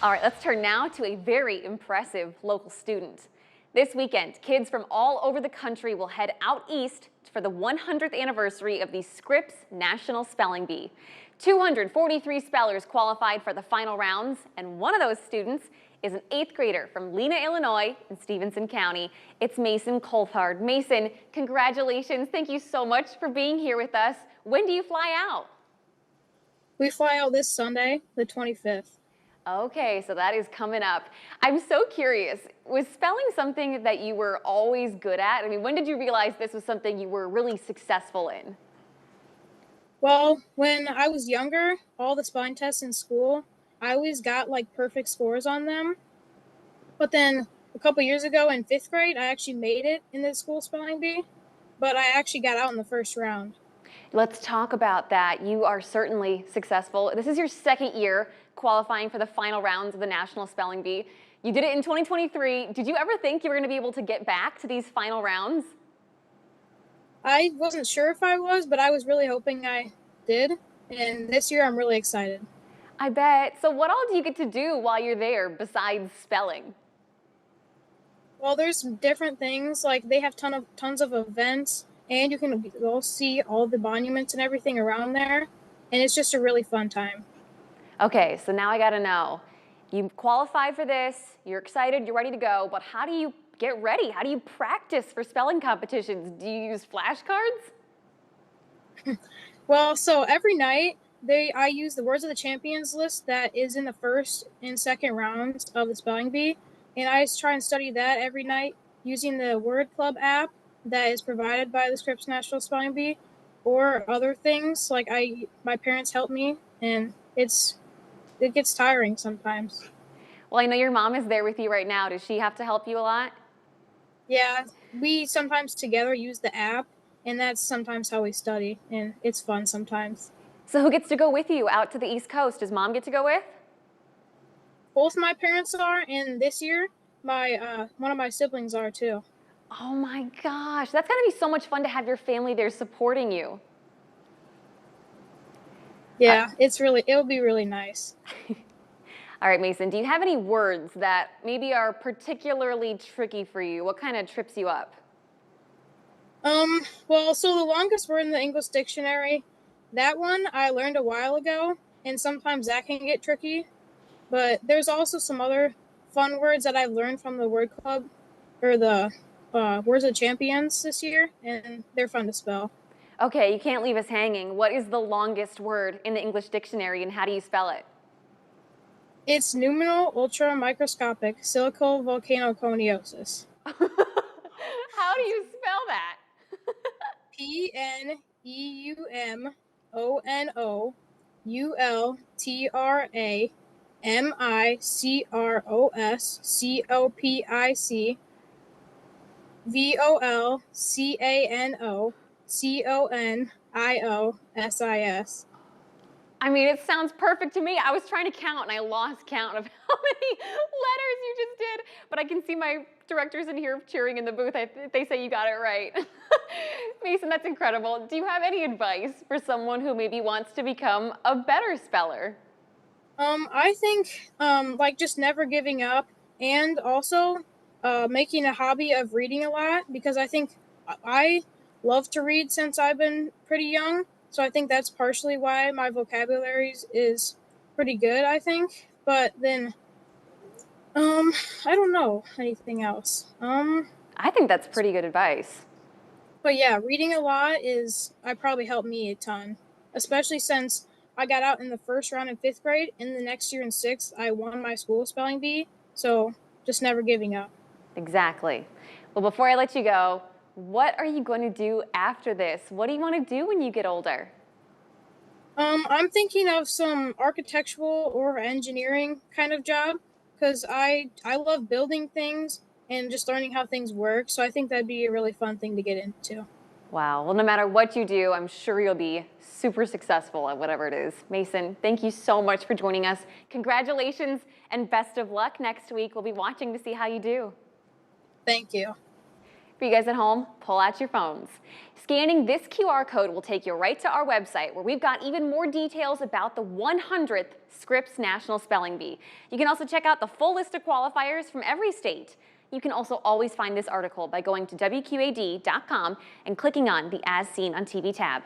All right, let's turn now to a very impressive local student. This weekend, kids from all over the country will head out east for the 100th anniversary of the Scripps National Spelling Bee. 243 spellers qualified for the final rounds, and one of those students is an 8th grader from Lena, Illinois in Stevenson County. It's Mason Coulthard. Mason, congratulations. Thank you so much for being here with us. When do you fly out? We fly out this Sunday, the 25th. Okay, so that is coming up. I'm so curious, was spelling something that you were always good at? I mean, when did you realize this was something you were really successful in? Well, when I was younger, all the spelling tests in school, I always got like perfect scores on them. But then a couple years ago in 5th grade, I actually made it in the school spelling bee, but I actually got out in the first round. Let's talk about that. You are certainly successful. This is your second year qualifying for the final rounds of the National Spelling Bee. You did it in 2023. Did you ever think you were going to be able to get back to these final rounds? I wasn't sure if I was, but I was really hoping I did. And this year I'm really excited. I bet. So what all do you get to do while you're there besides spelling? Well, there's different things, like they have tons of events, and you can go see all the monuments and everything around there, and it's just a really fun time. Okay, so now I gotta know. You qualified for this, you're excited, you're ready to go, but how do you get ready? How do you practice for spelling competitions? Do you use flashcards? Well, so every night I use the Words of the Champions list that is in the first and second rounds of the spelling bee, and I try and study that every night using the Word Club app that is provided by the Scripps National Spelling Bee, or other things like my parents help me, and it gets tiring sometimes. Well, I know your mom is there with you right now. Does she have to help you a lot? Yeah, we sometimes together use the app, and that's sometimes how we study, and it's fun sometimes. So who gets to go with you out to the East Coast? Does mom get to go with? Both my parents are, and this year, my one of my siblings are too. Oh my gosh, that's gotta be so much fun to have your family there supporting you. Uh, Yeah, it'll be really nice. all right, Mason, do you have any words that maybe are particularly tricky for you? What kind of trips you up? Well, so the longest word in the English dictionary, that one I learned a while ago, and sometimes that can get tricky. But there's also some other fun words that I've learned from the word club or the Words of Champions this year, and they're fun to spell. Okay, you can't leave us hanging. What is the longest word in the English dictionary and how do you spell it? It's numinal ultra microscopic silicovolcanoconiosis. How do you spell that? PNEUMOULTRAMICROSCOPIS. I mean, it sounds perfect to me. I was trying to count and I lost count of how many letters you just did, but I can see my directors in here cheering in the booth. They say you got it right. Mason, that's incredible. Do you have any advice for someone who maybe wants to become a better speller? I think like just never giving up, and also making a hobby of reading a lot, because I think I love to read since I've been pretty young. So I think that's partially why my vocabulary is pretty good, I think. But then I don't know anything else. I think that's pretty good advice. But yeah, reading a lot I probably helped me a ton, especially since I got out in the first round in 5th grade, and the next year in 6th, I won my school spelling bee. So just never giving up. Exactly. Well, before I let you go, what are you going to do after this? What do you want to do when you get older? I'm thinking of some architectural or engineering kind of job, because I love building things and just learning how things work. So I think that'd be a really fun thing to get into. Wow. Well, no matter what you do, I'm sure you'll be super successful at whatever it is. Mason, thank you so much for joining us. Congratulations and best of luck next week. We'll be watching to see how you do. Thank you. For you guys at home, pull out your phones. Scanning this QR code will take you right to our website where we've got even more details about the 100th Scripps National Spelling Bee. You can also check out the full list of qualifiers from every state. You can also always find this article by going to WQAD.com and clicking on the As Seen on TV tab.